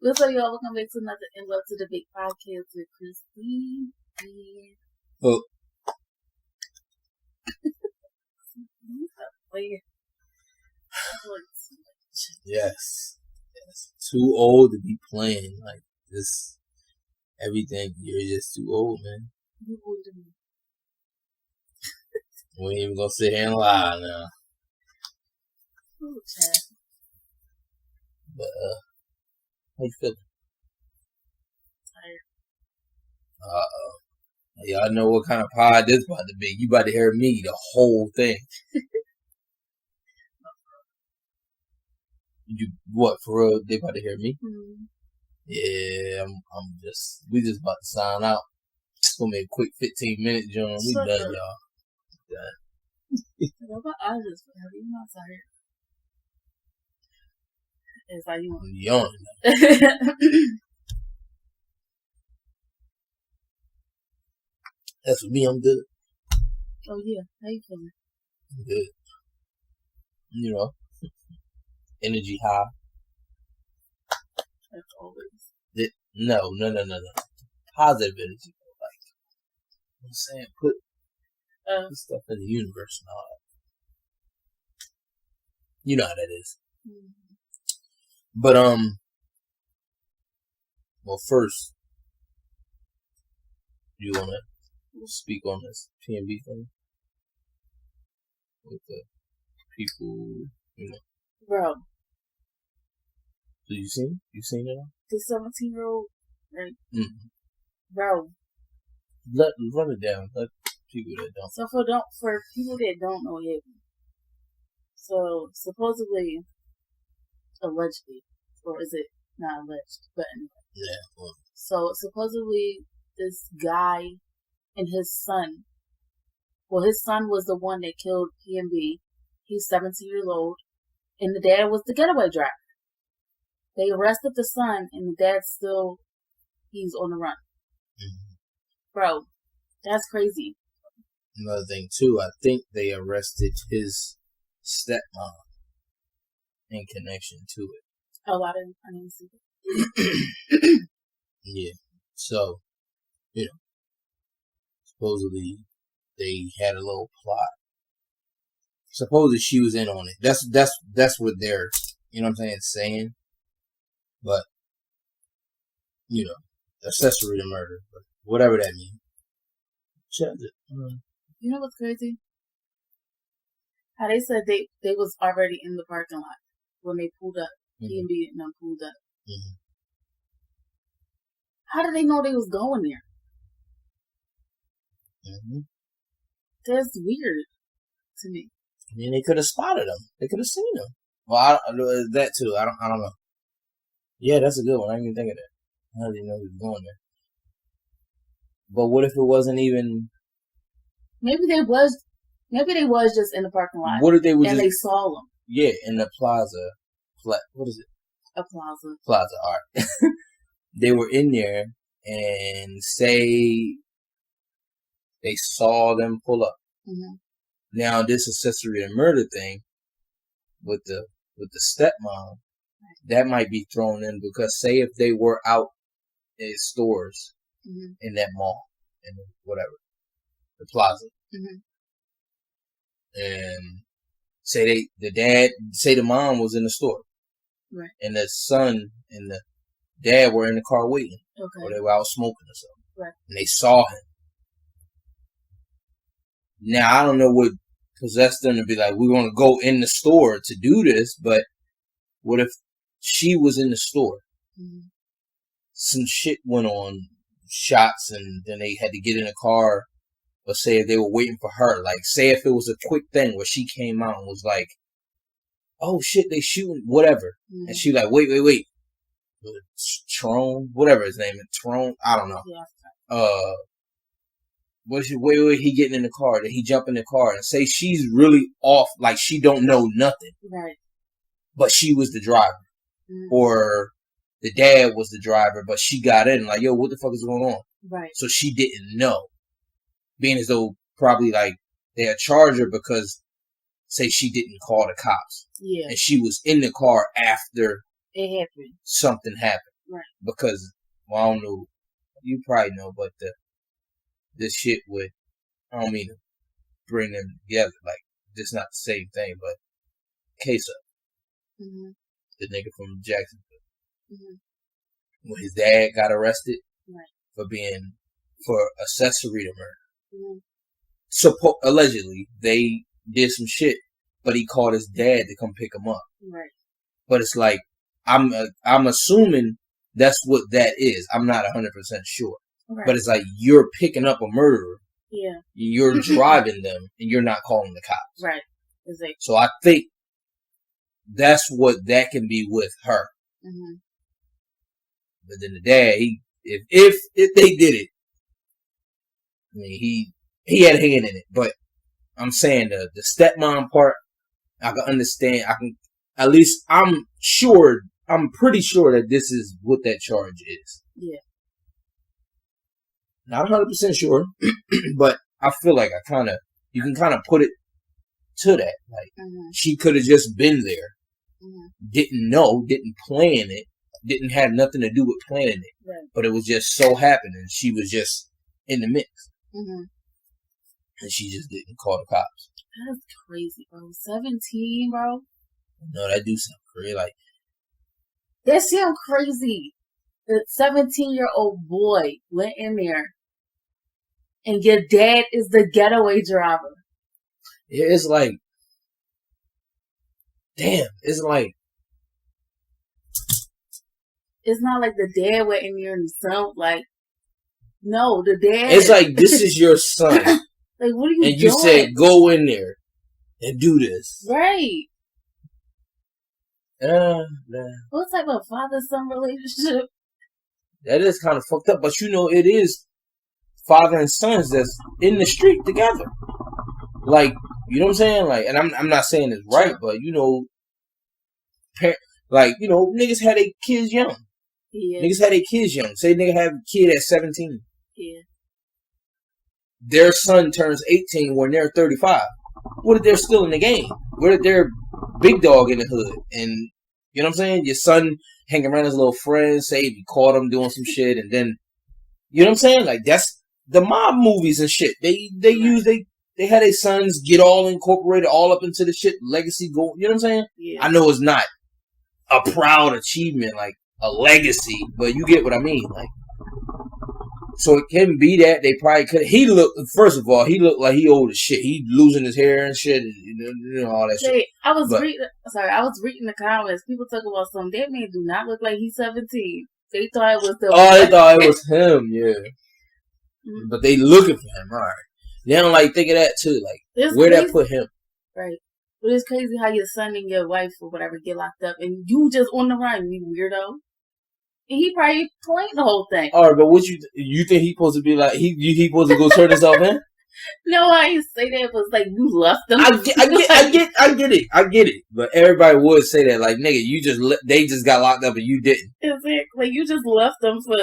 What's up, y'all? Welcome back to another In Love to the Big Podcast with Christine. Oh. Yes. Too old to be playing like this. Everything. You're just too old, man. You older than me. We ain't even gonna sit here and lie now. Oh, child. But how you feeling? Tired. Y'all know what kind of pod this about to be. You about to hear me the whole thing. You what for real? They about to hear me? Mm-hmm. Yeah, we just about to sign out. It's gonna be a quick 15-minute joint. We done, y'all. Done. I just heavy. I'm not tired. It's like you want. Yawning. That's for me. I'm good. Oh yeah, how you feeling? I'm good. You know, energy high. That's always. No. Positive energy. Like, you know what I'm saying, put stuff in the universe and all that. You know how that is. Mm-hmm. But well, first, you wanna speak on this PNB thing with the people, you know? Bro. So you seen it all? The 17-year-old, right? Mm-hmm. Bro. Run it down. Let people that don't. So for people that don't know it, so supposedly, allegedly, or is it not alleged? But anyway. Yeah. Well. So supposedly this guy and his son. Well, his son was the one that killed PNB. He's 17 years old, and the dad was the getaway driver. They arrested the son, and the dad he's on the run. Mm-hmm. Bro, that's crazy. Another thing too, I think they arrested his stepmom in connection to it. Oh, I didn't see that. Yeah. So, you know, supposedly they had a little plot. Supposedly she was in on it. That's what they're, you know what I'm saying. But, you know, accessory to murder, but whatever that means. You know what's crazy? How they said they was already in the parking lot when they pulled up. PNB and them pulled up. Mm-hmm. How did they know they was going there? Mm-hmm. That's weird to me. I mean, they could have spotted him. They could have seen him. Well, that too. I don't know. Yeah, that's a good one. I didn't even think of that. I didn't know he was going there. But what if it wasn't even? Maybe they was just in the parking lot. What if they was? And they saw them. Yeah, in the plaza. What is it? A plaza. Plaza. All right. They were in there, and say they saw them pull up. Mm-hmm. Now this accessory to murder thing with the stepmom, that might be thrown in because say if they were out in stores in that mall and whatever, the plaza, and say the mom was in the store, right, and the son and the dad were in the car waiting, or they were out smoking or something, right, and they saw him. Now I don't know what possessed them to be like, we want to go in the store to do this, but what if she was in the store? Mm-hmm. Some shit went on, shots, and then they had to get in a car. Or say if they were waiting for her, like say if it was a quick thing where she came out and was like, "Oh shit, they shooting," whatever, and she like, "Wait, Tron, whatever his name is, Tron, I don't know." Yeah. Wait, he getting in the car. Then he jump in the car and say she's really off, like she don't know nothing, right? But she was the driver, or the dad was the driver, but she got in like, "Yo, what the fuck is going on?" Right. So she didn't know. Being as though probably like they had charged her because say she didn't call the cops. Yeah. And she was in the car after it happened. Something happened. Right. Because, well, I don't know, you probably know, but this shit would, I don't mean to bring them together, like, just not the same thing, but Queso, the nigga from Jacksonville, when his dad got arrested for accessory to murder. Allegedly, they did some shit, but he called his dad to come pick him up. Right. But it's like, I'm assuming that's what that is. I'm not 100% sure. Right. But it's like, you're picking up a murderer. Yeah. You're driving them, and you're not calling the cops. Right. Exactly. So I think that's what that can be with her. But then the dad, if they did it, I mean, he had a hand in it. But I'm saying the stepmom part, I can understand. At least I'm pretty sure that this is what that charge is. Yeah. Not 100% sure, but I feel like you can kind of put it to that. Like, she could have just been there, didn't know, didn't plan it, didn't have nothing to do with planning it, right. But it was just so happening. She was just in the mix. And she just didn't call the cops. That's crazy, bro. 17, bro. No, that do sound crazy. Like, that sound crazy. The 17-year-old boy went in there, and your dad is the getaway driver. Yeah, it's like, damn. It's like, it's not like the dad went in there and son, like, no, the dad. It's like, this is your son. Like, what are you doing? And you said, go in there and do this. Right. Nah. What type of father-son relationship? That is kind of fucked up, but you know, it is father and sons that's in the street together. Like, you know what I'm saying? Like, and I'm not saying it's right, but you know, like, you know, niggas had their kids young. Yeah. Niggas had their kids young. Say nigga have a kid at 17. Yeah. Their son turns 18 when they're 35. What if they're still in the game? What if they're big dog in the hood? And you know what I'm saying? Your son hanging around his little friends, say if you caught him doing some shit, and then you know what I'm saying? Like, that's the mob movies and shit. They had their sons get all incorporated all up into the shit, legacy go. You know what I'm saying? Yeah. I know it's not a proud achievement, like a legacy, but you get what I mean. Like, so it can be that they probably could. First of all, he looked like he old as shit. He losing his hair and shit, and you know all that shit. I was reading the comments. People talk about something. That man do not look like he's 17. They thought it was they thought it was him, yeah. But they looking for him, all right. They don't like think of that too, like where that put him. Right. But it's crazy how your son and your wife or whatever get locked up, and you just on the run, you weirdo. And he probably planned the whole thing. All right, but what you think he supposed to be like? He supposed to go turn himself in? No, I didn't say that. It was like you left them. I get it. But everybody would say that, like, nigga, they just got locked up and you didn't. Like you just left them for.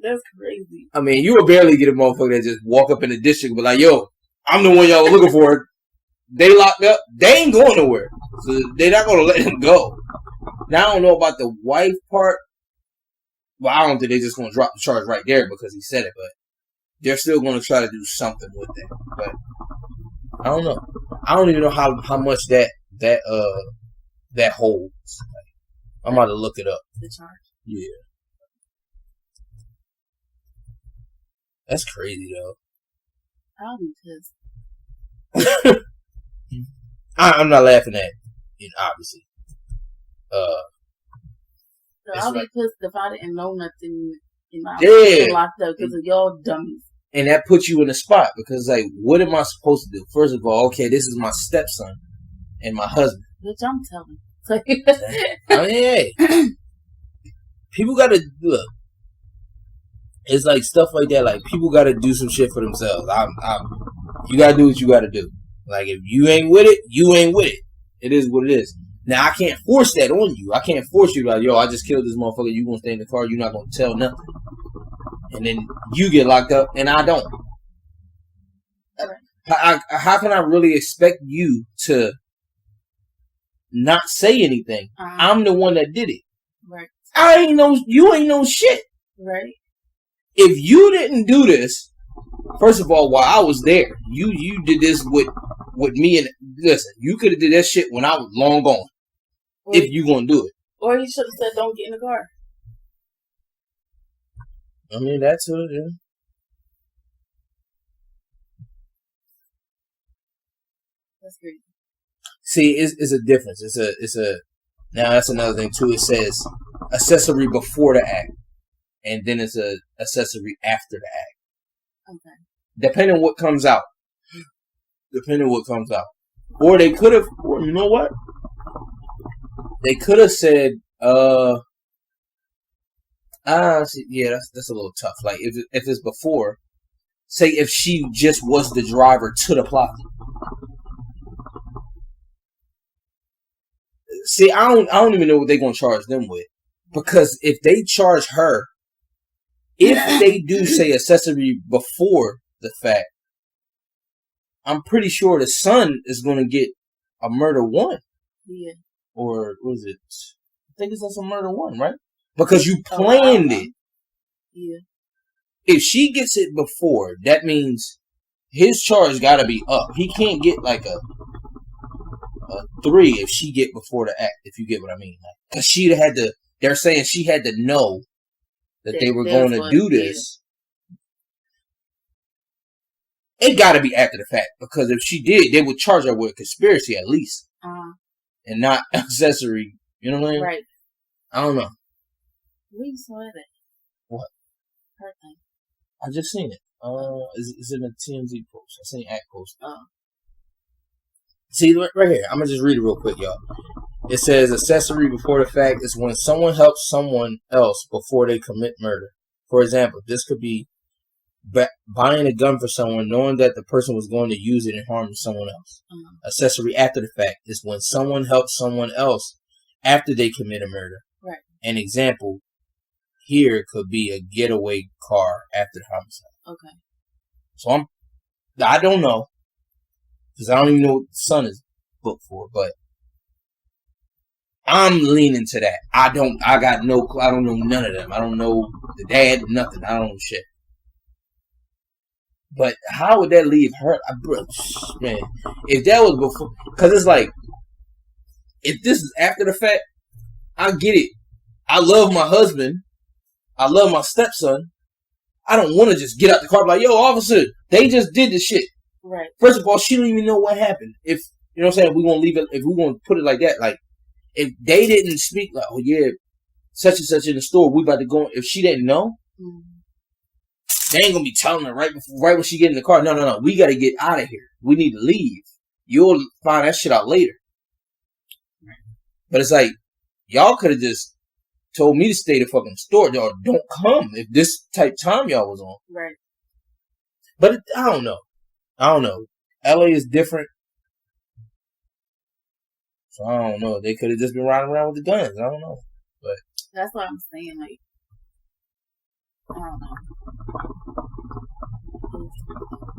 That's crazy. I mean, you would barely get a motherfucker that just walk up in the district and be like, yo, I'm the one y'all were looking for. They locked up. They ain't going nowhere. So they're not going to let him go. Now, I don't know about the wife part. Well, I don't think they're just going to drop the charge right there because he said it. But they're still going to try to do something with it. But I don't know. I don't even know how much that holds. I'm about to look it up. The charge? Yeah. That's crazy, though. I'll be pissed. I'm not laughing at it, obviously. So I'll be pissed if I didn't know nothing and I locked up because of y'all dummies. And that puts you in a spot because, like, what am I supposed to do? First of all, okay, this is my stepson and my husband. Bitch, I'm telling. I mean, hey. People gotta look. It's like stuff like that. Like, people gotta do some shit for themselves. You gotta do what you gotta do. Like, if you ain't with it, you ain't with it. It is what it is. Now, I can't force that on you. I can't force you like, yo, I just killed this motherfucker. You gonna stay in the car. You're not gonna tell nothing. And then you get locked up, and I don't. How can I really expect you to not say anything? I'm the one that did it. Right. You ain't no shit. Right. If you didn't do this, first of all, while I was there, you did this with me and listen, you could have did that shit when I was long gone. Or if you gonna do it. Or you should have said, don't get in the car. I mean, that's it, yeah. That's great. See, it's a difference. It's a now that's another thing too. It says accessory before the act, and then it's a accessory after the act. Okay. Depending on what comes out. Or they could have, you know what? They could have said, yeah, that's a little tough. Like if it's before, say if she just was the driver to the plaza. See, I don't even know what they're gonna charge them with, because if they charge her, if they do say accessory before the fact, I'm pretty sure the son is gonna get a murder 1. Yeah. Or what is it? I think it's a murder 1, right? Because you planned it. Yeah. If she gets it before, that means his charge gotta be up. He can't get like a 3 if she get before the act, if you get what I mean. Because she had to, they're saying she had to know that they were going to do this. It got to be after the fact, because if she did, they would charge her with conspiracy at least. And not accessory. You know what I mean? Right. I don't know. We saw that. What? Her thing. I just seen it. Is it a TMZ post? I seen Act post. See, right here. I'm going to just read it real quick, y'all. It says, accessory before the fact is when someone helps someone else before they commit murder. For example, this could be buying a gun for someone knowing that the person was going to use it and harm someone else. Accessory after the fact is when someone helps someone else after they commit a murder. Right. An example here could be a getaway car after the homicide. Okay. So I don't know. Because I don't even know what the son is booked for, but I'm leaning to that. I don't know none of them. I don't know the dad, nothing. I don't know shit. But how would that leave her? Man, if that was before, because it's like, if this is after the fact, I get it. I love my husband. I love my stepson. I don't want to just get out the car and be like, yo, officer, they just did this shit. Right. First of all, she don't even know what happened. If you know what I'm saying, we're gonna leave it. If we're gonna put it like that, like if they didn't speak, like, oh yeah, such and such in the store, we about to go. If she didn't know, they ain't gonna be telling her right when she get in the car. No, we got to get out of here. We need to leave. You'll find that shit out later. But it's like y'all could have just told me to stay at the fucking store. Y'all don't come if this type time y'all was on. Right. But I don't know. LA is different. So I don't know. They could have just been riding around with the guns. I don't know. But that's what I'm saying. Like, I don't know.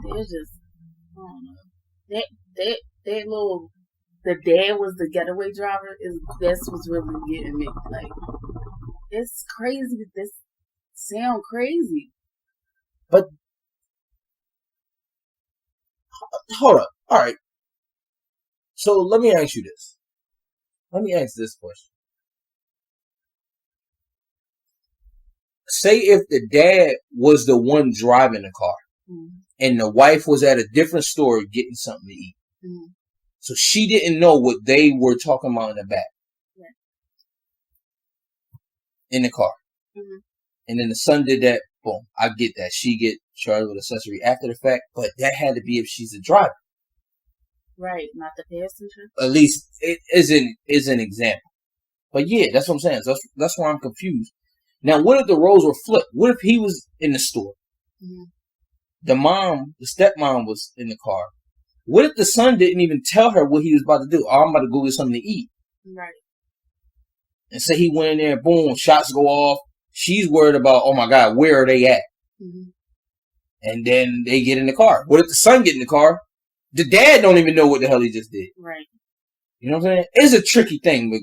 They're just, I don't know. That little, the dad was the getaway driver. That's what's really getting me. Like, it's crazy. This sound crazy. But hold up. All right. So let me ask you this. Let me ask this question. Say if the dad was the one driving the car and the wife was at a different store getting something to eat. So she didn't know what they were talking about in the back. Yeah. In the car. And then the son did that. Boom. I get that. She get charged with accessory after the fact, but that had to be if she's a driver. Right, not the passenger. At least it is an example. But yeah, that's what I'm saying. That's why I'm confused. Now, what if the roles were flipped? What if he was in the store? The stepmom was in the car. What if the son didn't even tell her what he was about to do? Oh, I'm about to go get something to eat. Right. And say he went in there, boom, shots go off. She's worried about, oh my God, where are they at? And then they get in the car. What if the son get in the car? The dad don't even know what the hell he just did. Right. You know what I'm saying? It's a tricky thing, but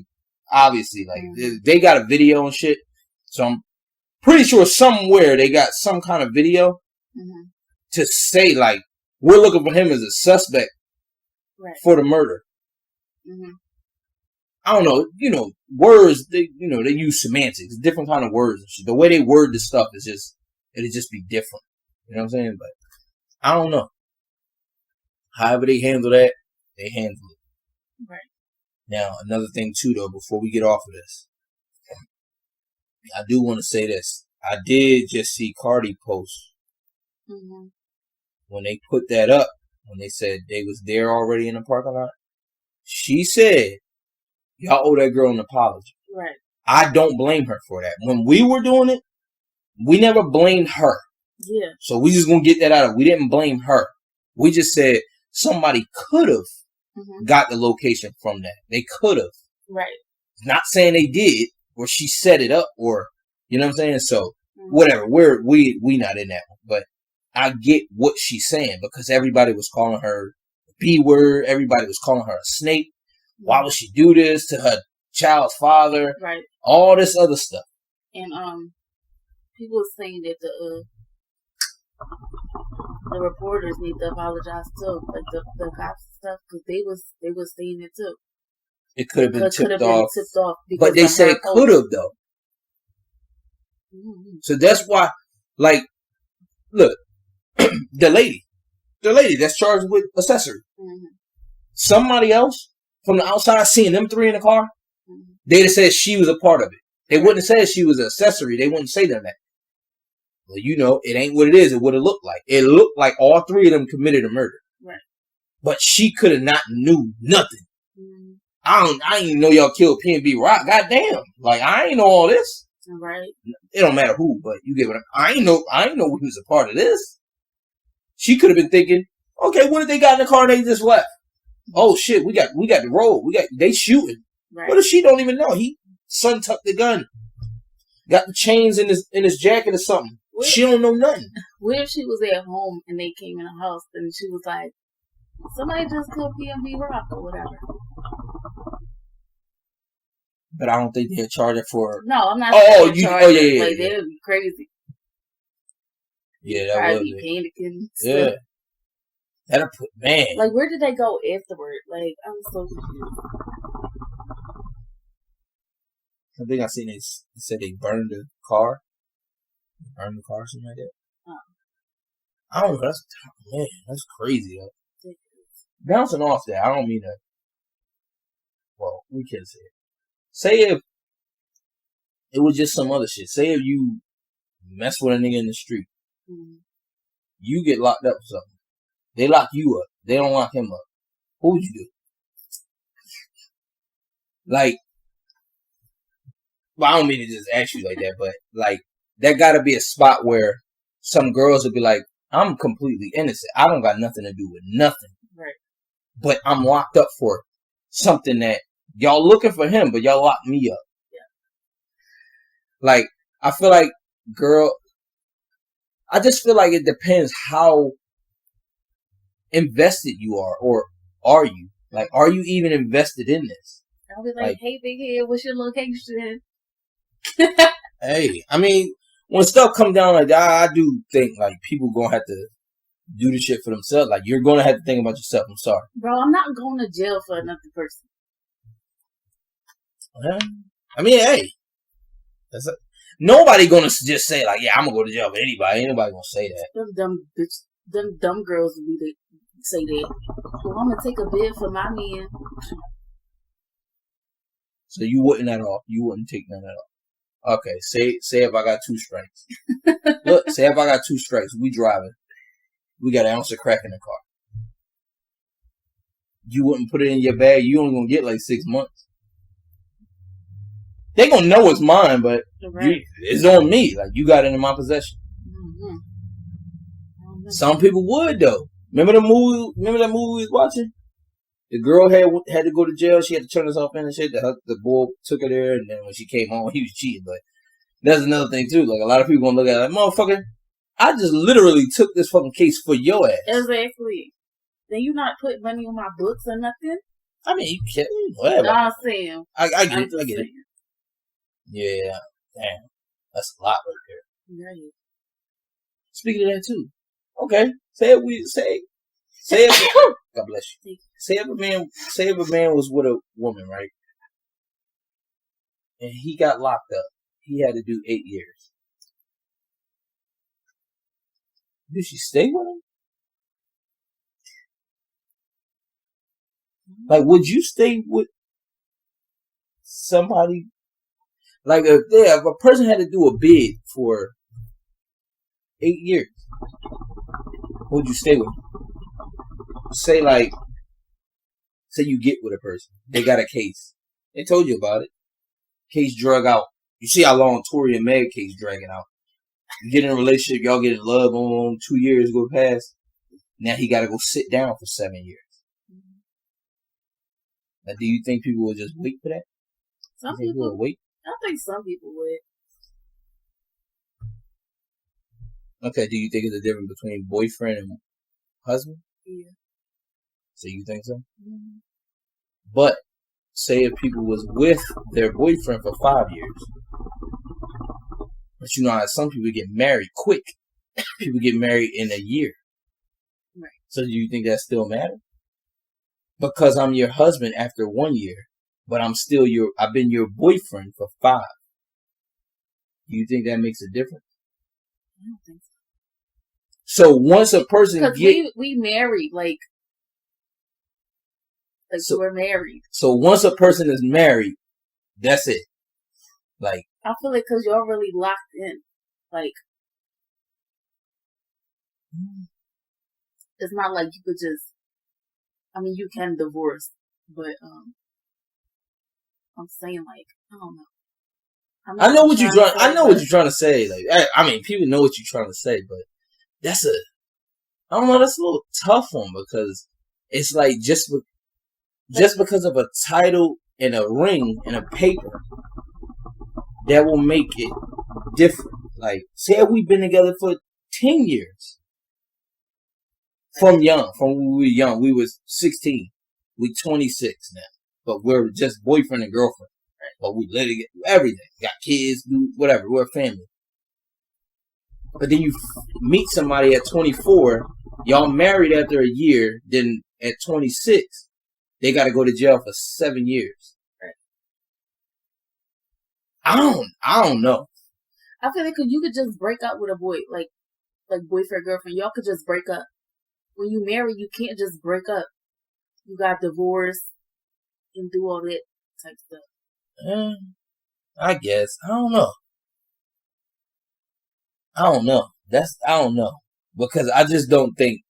obviously, like they got a video and shit. So I'm pretty sure somewhere they got some kind of video to say like we're looking for him as a suspect for the murder. I don't know, you know, words. They use semantics, different kind of words and shit. The way they word the stuff is just it'll just be different. You know what I'm saying? But I don't know. However they handle that, they handle it. Right. Now, another thing too, though, before we get off of this, I do want to say this. I did just see Cardi post when they put that up, when they said they was there already in the parking lot. She said, y'all owe that girl an apology. Right. I don't blame her for that. When we were doing it, we never blamed her. Yeah. So we just gonna get that out of it. We didn't blame her. We just said somebody could have got the location from that. They could have. Right. Not saying they did, or she set it up, or you know what I'm saying. So whatever. We not in that one, but I get what she's saying because everybody was calling her the B word. Everybody was calling her a snake. Why would she do this to her child's father? Right. All this other stuff. And people were saying that the reporters need to apologize too, like the cops and stuff, because they was saying it too. It could have been tipped off, but they say it could have though. So that's why, like, look, the lady that's charged with accessory. Somebody else from the outside seeing them three in the car, they'd have said she was a part of it. They wouldn't have said she was an accessory. They wouldn't say them that. Well, you know, it ain't what it is. It would have looked like. It looked like all three of them committed a murder. Right. But she could have not knew nothing. I didn't even know y'all killed PNB Rock. Goddamn. Like, I ain't know all this. Right. It don't matter who, but you get what I ain't know who was a part of this. She could have been thinking, okay, what if they got in the car and they just left? Oh shit, we got the road. They shooting. Right. What if she don't even know? Son tucked the gun. Got the chains in his jacket or something. She don't know nothing. What if she was at home and they came in the house and she was like, somebody just killed PNB Rock or whatever. But I don't think they'll charge her for. No, I'm not. Yeah. Like that would be crazy. Yeah, that would be panicking. Yeah, that'll put Like, where did they go afterward? Like, I'm so confused. I think I seen they said they burned the car. Burned the car, something like that. I don't know. That's crazy. Though. Bouncing off that, I don't mean to. Well, we can say it. Say if it was just some other shit. Say if you mess with a nigga in the street, you get locked up for something. They lock you up. They don't lock him up. What would you do? Like, well, I don't mean to just ask you like that, but like, that gotta be a spot where some girls would be like, I'm completely innocent. I don't got nothing to do with nothing. Right. But I'm locked up for something that y'all looking for him, but y'all locked me up. Yeah. Like, I feel like, I just feel like it depends how invested you are, or are you? Like, are you even invested in this? I'll be like, hey, big head, what's your location? Hey, I mean, when stuff come down like that, I do think, like, people gonna have to do the shit for themselves. Like, you're gonna have to think about yourself. I'm sorry. Bro, I'm not going to jail for another person. I mean, hey. Nobody gonna just say, like, yeah, I'm gonna go to jail for anybody. Ain't nobody gonna say that. Them dumb girls would be say that. Well, I'm gonna take a bid for my man. So you wouldn't at all. You wouldn't take none at all. Okay, say if I got 2 strikes. Look, say if I got 2 strikes, we driving. We got an ounce of crack in the car. You wouldn't put it in your bag. You only gonna get like 6 months. They gonna know it's mine, but it's on me. Like, you got it in my possession. Some people would though. Remember that movie we was watching? The girl had to go to jail. She had to turn herself in and shit. The boy took her there, and then when she came home, he was cheating. But that's another thing too. Like, a lot of people gonna look at it like, motherfucker, I just literally took this fucking case for your ass. Exactly. Then you not putting money on my books or nothing. I mean, you kidding? Whatever. No, I'm saying. I get it. I get it. Yeah. Damn. That's a lot right there. Right. Speaking of that too. Okay. Say it. God bless you. Say if a man was with a woman, right? And he got locked up. He had to do 8 years. Did she stay with him? Like, would you stay with somebody? Like, if a person had to do a bid for 8 years, would you stay with them? Say you get with a person. They got a case. They told you about it. Case drug out. You see how long Tory and Meg case dragging out. You get in a relationship, y'all get in love on 2 years go past. Now he got to go sit down for 7 years. Now, do you think people will just wait for that? Some people will wait. I think some people would. Okay, do you think it's a difference between boyfriend and husband? Yeah. So you think so? Mm-hmm. But say if people was with their boyfriend for 5 years, but you know how some people get married quick. People get married in a year. Right. So do you think that still matters? Because I'm your husband after 1 year, but I've been your boyfriend for 5. Do you think that makes a difference? I don't think so. So once a person we married, like so, we're married. So once a person is married, that's it. Like, I feel like because you're really locked in. Like, it's not like you could just. I mean, you can divorce, but I'm saying, like, I don't know. I know what you're trying to say. Like, I mean, people know what you're trying to say, but that's I don't know. That's a little tough one because it's like just because of a title and a ring and a paper, that will make it different. Like, say we've been together for 10 years. From when we were young, we was 16. We 26 now. But we're just boyfriend and girlfriend. Right? But we litigate everything. Got kids, do whatever. We're a family. But then you meet somebody at 24, y'all married after a year, then at 26, they got to go to jail for 7 years. Right? I don't know. I feel like you could just break up with a boy, like boyfriend, girlfriend. Y'all could just break up. When you marry, you can't just break up. You got divorced and do all that type stuff. I guess. I don't know. I don't know. Because I just don't think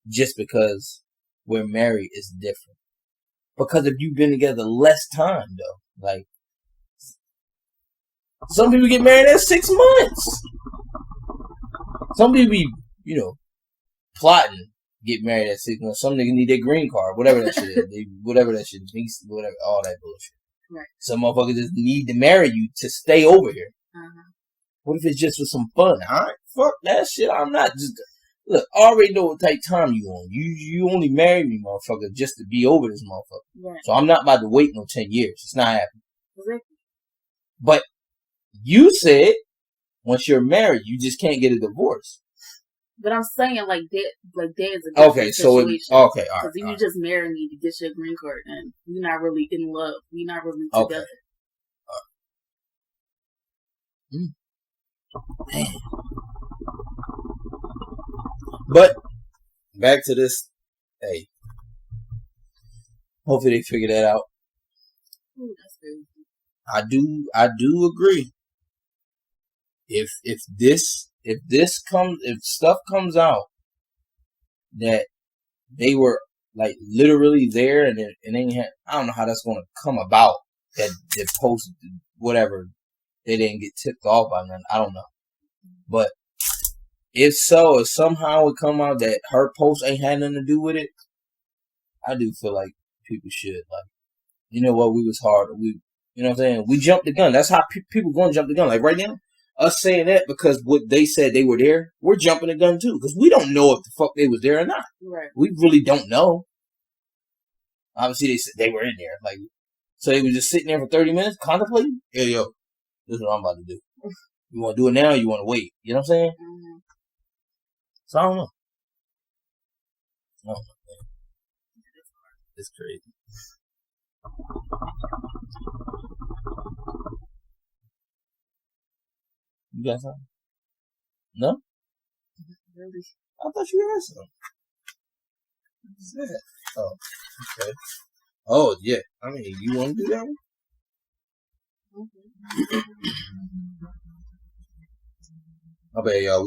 just because we're married is different. Because if you've been together less time, though, like, some people get married at 6 months. Some people be, plotting, get married at 6 months. Some niggas need their green card, whatever that shit is. Whatever that shit is, whatever, all that bullshit. Right. Some motherfuckers just need to marry you to stay over here. Uh-huh. What if it's just for some fun? Alright, fuck that shit. I'm not just... Look, I already know what type of time you on. You only married me, motherfucker, just to be over this motherfucker. Right. So I'm not about to wait no 10 years. It's not happening. Exactly. But you said once you're married, you just can't get a divorce. But I'm saying like that is a different situation. So all right. Because you just marry me to get your green card, and we're not really in love. We're not really together. Man. But back to this. Hey, hopefully they figure that out. Ooh, that's crazy. I do agree. If stuff comes out that they were like literally there and I don't know how that's going to come about, that they posted whatever, they didn't get tipped off by none. I don't know. But if somehow it come out that her post ain't had nothing to do with it, I do feel like people should, like, you know what, we was hard. You know what I'm saying? We jumped the gun. That's how people going to jump the gun. Like right now, us saying that because what they said they were there, we're jumping the gun too. Because we don't know if the fuck they was there or not. Right. We really don't know. Obviously, they were in there. Like, so they were just sitting there for 30 minutes contemplating. Hey, yo, this is what I'm about to do. You want to do it now or you want to wait? You know what I'm saying? Mm-hmm. So I don't know. Man. It's crazy. You got something? No? Really? I thought you had something. What's that? Oh, okay. Oh, yeah. I mean, you want to do that one? I bet y'all,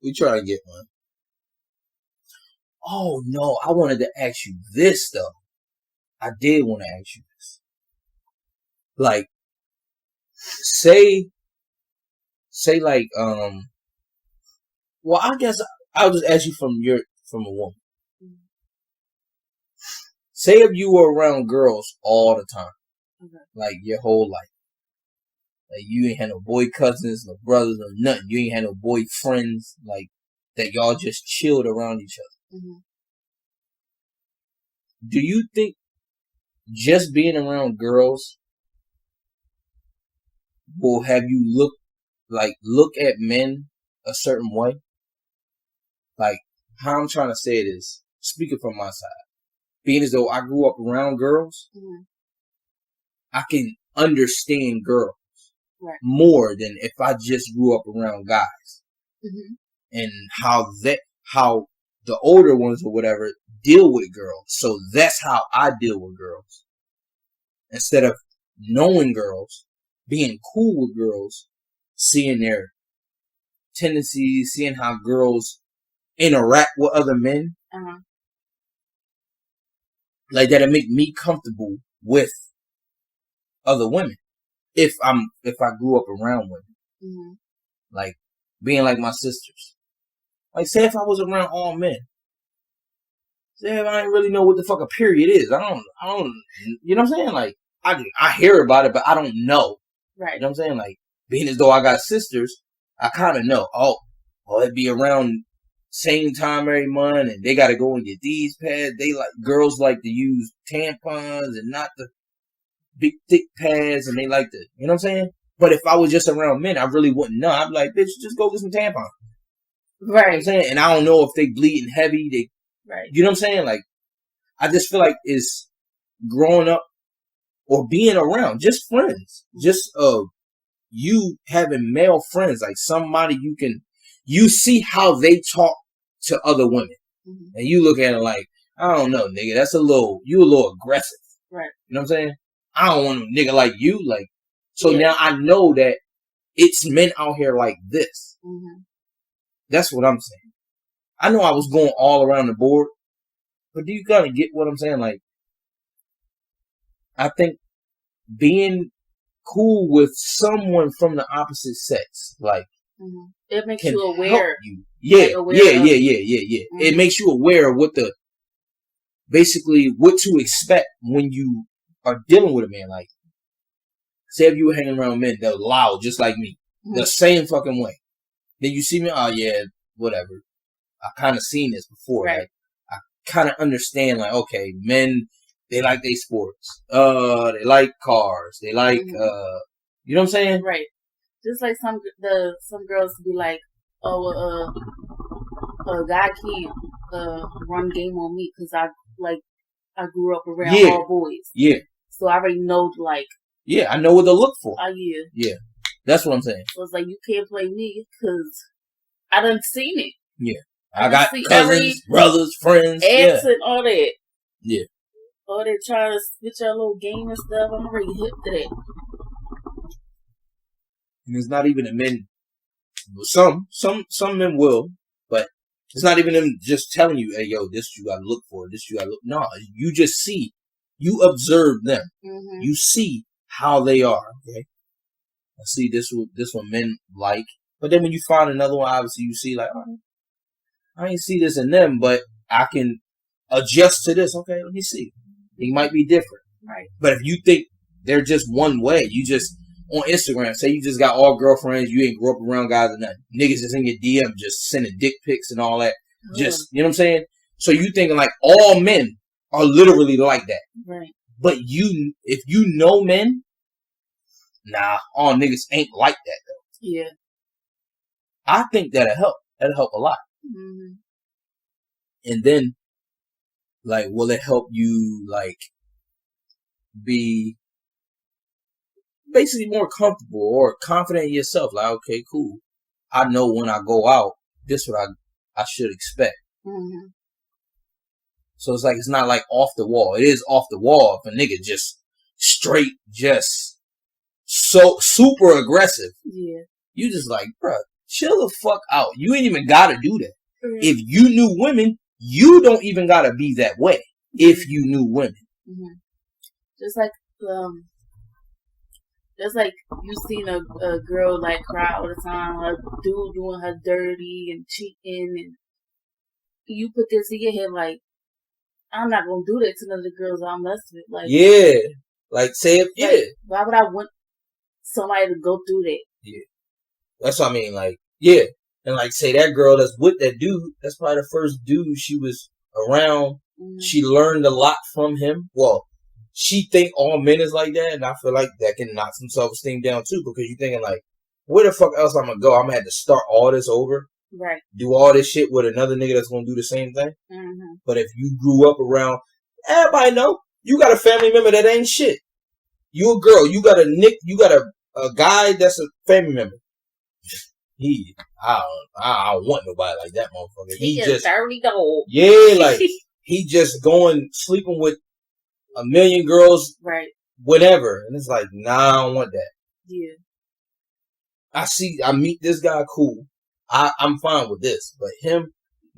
we try to get one. Oh, no, I wanted to ask you this, though. I did want to ask you this. Like, say like, well, I guess I'll just ask you from a woman. Say if you were around girls all the time, like your whole life. Like you ain't had no boy cousins, no brothers, no nothing. You ain't had no boy friends, like that y'all just chilled around each other. Mm-hmm. Do you think just being around girls will have you look at men a certain way? Like, how I'm trying to say it is, speaking from my side, being as though I grew up around girls, mm-hmm. I can understand girls more than if I just grew up around guys. Mm-hmm. And how the older ones or whatever deal with girls. So that's how I deal with girls. Instead of knowing girls, being cool with girls, seeing their tendencies, seeing how girls interact with other men, like that'll make me comfortable with other women. If I grew up around women, mm-hmm. like being like my sisters. Like say if I was around all men. Say if I didn't really know what the fuck a period is. I don't. You know what I'm saying? Like I hear about it, but I don't know. Right. You know what I'm saying? Like being as though I got sisters, I kind of know. Oh, it'd be around same time every month, and they got to go and get these pads. Girls like to use tampons and not the big thick pads, and they like to, you know what I'm saying? But if I was just around men, I really wouldn't know. I'd be like, bitch, just go get some tampons. Right. You know what I'm saying? And I don't know if they bleeding heavy. Right. You know what I'm saying? Like, I just feel like it's growing up or being around, just friends. Just you having male friends, like somebody you see how they talk to other women. Mm-hmm. And you look at it like, I don't know, nigga, you a little aggressive. Right. You know what I'm saying? I don't want a nigga like you. Like, so now I know that it's men out here like this. Mm-hmm. That's what I'm saying. I know I was going all around the board, but do you kind of get what I'm saying? Like, I think being cool with someone from the opposite sex, like, mm-hmm. It makes you aware. Yeah. Mm-hmm. It makes you aware of basically what to expect when you are dealing with a man. Like, say if you were hanging around men that are loud, just like me, mm-hmm. the same fucking way. Then you see me, oh yeah, whatever. I kind of seen this before. Right. Like, I kind of understand, like, okay, men, they like their sports. They like cars. They like, mm-hmm. You know what I'm saying? Right. Just like some girls be like, oh, a guy can't run game on me because I grew up around all boys. Yeah. So I already know, like. Yeah, I know what to look for. Yeah. Yeah. That's what I'm saying. So it's like, you can't play me because I done seen it. Yeah. I got cousins, brothers, friends. Ex and all that. Yeah. All that trying to spit your little game and stuff. I'm already hip to that. And it's not even the men. Some men will, but it's not even them just telling you, hey, yo, this you gotta look for. This you gotta look. No, you just see. You observe them. Mm-hmm. You see how they are. Okay. I see this one men like. But then when you find another one, obviously you see like, oh, I ain't see this in them, but I can adjust to this. Okay, let me see. It might be different. Right. But if you think they're just one way, you just, on Instagram, say you just got all girlfriends, you ain't grew up around guys or nothing. Niggas is in your DM just sending dick pics and all that. Just, you know what I'm saying? So you thinking like all men are literally like that. Right. But if you know men, nah, all niggas ain't like that though. Yeah. I think that'll help. That'll help a lot. Mm-hmm. And then, like, will it help you, like, be basically more comfortable or confident in yourself? Like, okay, cool. I know when I go out, this is what I should expect. Mm-hmm. So it's like, it's not like off the wall. It is off the wall if a nigga just straight, just so super aggressive. Yeah. You just like, bruh, chill the fuck out. You ain't even gotta do that. Mm-hmm. If you knew women, you don't even gotta be that way. If you knew women. Mm-hmm. Just like you seen a girl like cry all the time, a dude doing her dirty and cheating, and you put this in your head like, I'm not gonna do that to none of the girls I'm messing with. Like, yeah, like say it. Yeah, like, why would I want somebody to go through that? Yeah, that's what I mean. Like, yeah, and like say that girl that's with that dude, that's probably the first dude she was around. Mm-hmm. She learned a lot from him. Well, she think all men is like that, and I feel like that can knock some self-esteem down too, because you're thinking like, where the fuck else I'm gonna go? I'm gonna have to start all this over, right? Do all this shit with another nigga that's gonna do the same thing. Mm-hmm. But if you grew up around, everybody know you got a family member that ain't shit. You a girl, you got a guy that's a family member. I don't want nobody like that motherfucker. He just dirty dog. Yeah, like he just going sleeping with a million girls, right? Whatever, and it's like, nah, I don't want that. Yeah. I meet this guy, cool. I'm fine with this, but him,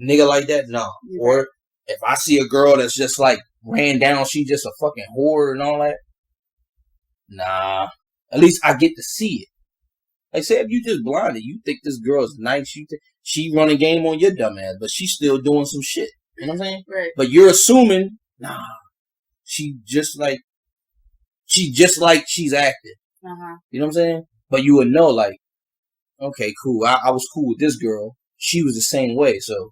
nigga like that, nah. Yeah. Or if I see a girl that's just like ran down, she just a fucking whore and all that, nah. At least I get to see it. Like, say if you just blinded, you think this girl's nice, she run a game on your dumb ass, but she's still doing some shit. You know what I'm saying? Right. But you're assuming, nah, she just like she's acting. Uh-huh. You know what I'm saying? But you would know, like, okay, cool. I was cool with this girl. She was the same way. So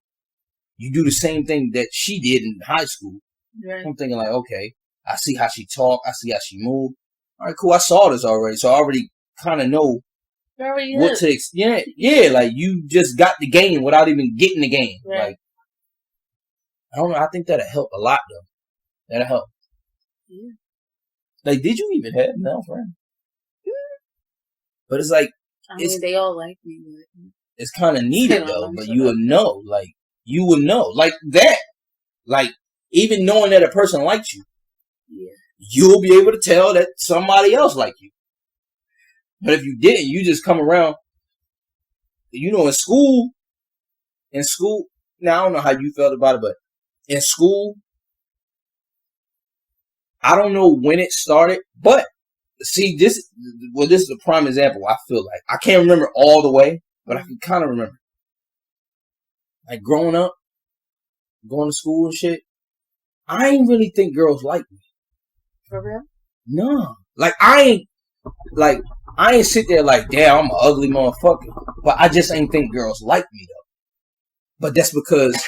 you do the same thing that she did in high school. Right. I'm thinking like, okay, I see how she talk. I see how she move. All right, cool. I saw this already. So I already kind of know what to expect. Yeah. Like you just got the game without even getting the game. Right. Like, I don't know. I think that'll help a lot though. That'll help. Yeah. Like, did you even have male friends? Yeah. But it's like, I mean, they all like me. But it's kind of needed though. But you would know, like, like that, like even knowing that a person likes you, yeah, you'll be able to tell that somebody else like you. But if you didn't, you just come around. You know, in school. Now I don't know how you felt about it, but in school, I don't know when it started, but see, this is a prime example. I feel like I can't remember all the way, but I can kind of remember. Like growing up, going to school and shit, I ain't really think girls like me. For real? No, like I ain't sit there like, damn, I'm an ugly motherfucker. But I just ain't think girls like me though. But that's because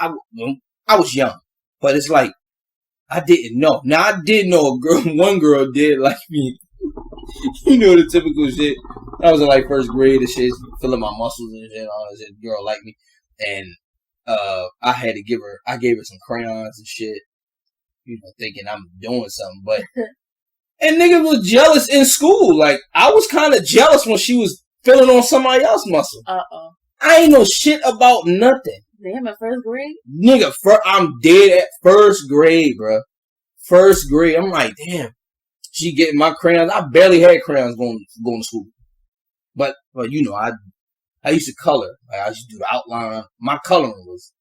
I was young, but it's like. I didn't know. Now, I did know a girl, one girl did like me. You know the typical shit. I was in like first grade and shit, feeling my muscles and shit, all that shit. Girl liked me. And I gave her some crayons and shit, you know, thinking I'm doing something. But, and nigga was jealous in school. Like, I was kind of jealous when she was feeling on somebody else's muscle. Uh-oh. I ain't know shit about nothing. Damn, at first grade? Nigga, I'm dead at first grade, bro. First grade. I'm like, damn. She getting my crayons. I barely had crayons going to school. But you know, I used to color. Like, I used to do the outline. My coloring was,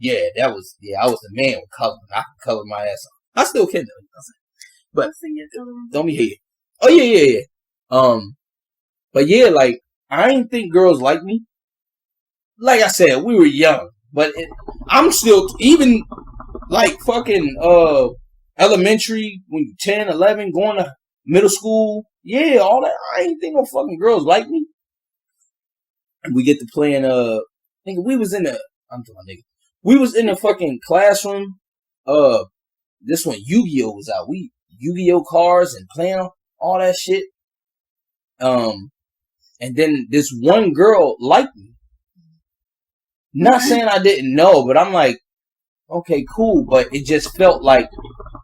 I was the man with coloring. I could color my ass off. I still can though. But don't be hating. Oh yeah. But yeah, like, I ain't think girls like me. Like I said, we were young, but I'm still, even like fucking elementary, when you're 10, 11, going to middle school, yeah, all that. I ain't think no fucking girls like me. We get to playing, I think we was in the, I'm talking nigga, We was in the fucking classroom. This one Yu-Gi-Oh was out. We Yu-Gi-Oh cards and playing all that shit. And then this one girl liked me. Not saying I didn't know, but I'm like, okay, cool. But it just felt like,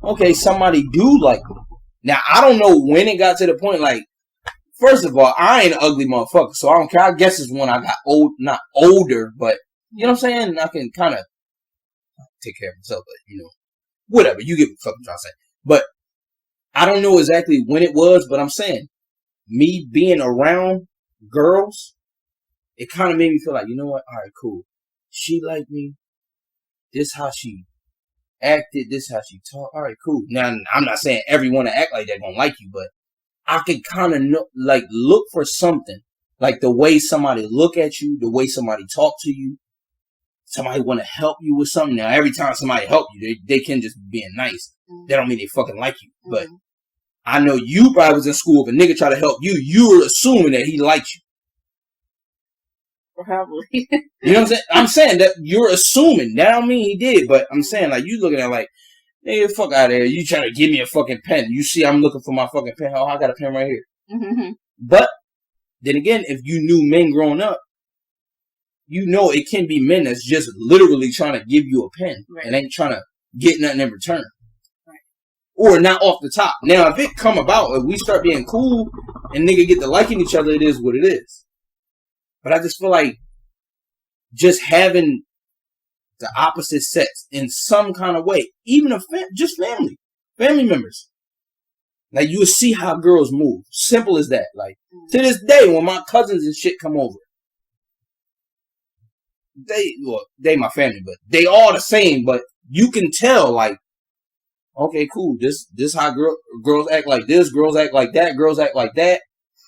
okay, somebody do like me. Now, I don't know when it got to the point, like, first of all, I ain't an ugly motherfucker, so I don't care. I guess it's when I got not older, but, you know what I'm saying? I can kind of take care of myself, but, you know, whatever. You get what the fuck I'm trying to say. But I don't know exactly when it was, but I'm saying, me being around girls, it kind of made me feel like, you know what? All right, cool. She liked me. This how she acted. This how she talked. All right, cool. Now, I'm not saying everyone that act like that gonna like you, but I could kind of know, like, look for something. Like the way somebody look at you, the way somebody talk to you. Somebody want to help you with something. Now, every time somebody help you, they can just be being nice. Mm-hmm. That don't mean they fucking like you. Mm-hmm. But I know you probably was in school. If a nigga try to help you, you were assuming that he liked you. Probably. You know what I'm saying? I'm saying that you're assuming. That don't mean he did, but I'm saying, like, you looking at like, nigga, fuck out of here. You trying to give me a fucking pen. You see I'm looking for my fucking pen. Oh, I got a pen right here. Mm-hmm. But then again, if you knew men growing up, you know it can be men that's just literally trying to give you a pen. Right. And ain't trying to get nothing in return. Right. Or not off the top. Now, if it come about, if we start being cool and nigga get to liking each other, it is what it is. But I just feel like just having the opposite sex in some kind of way, even just family members. Like, you will see how girls move. Simple as that. Like, to this day, when my cousins and shit come over, they my family, but they all the same. But you can tell, like, okay, cool. This how girls act like this. Girls act like that. Girls act like that.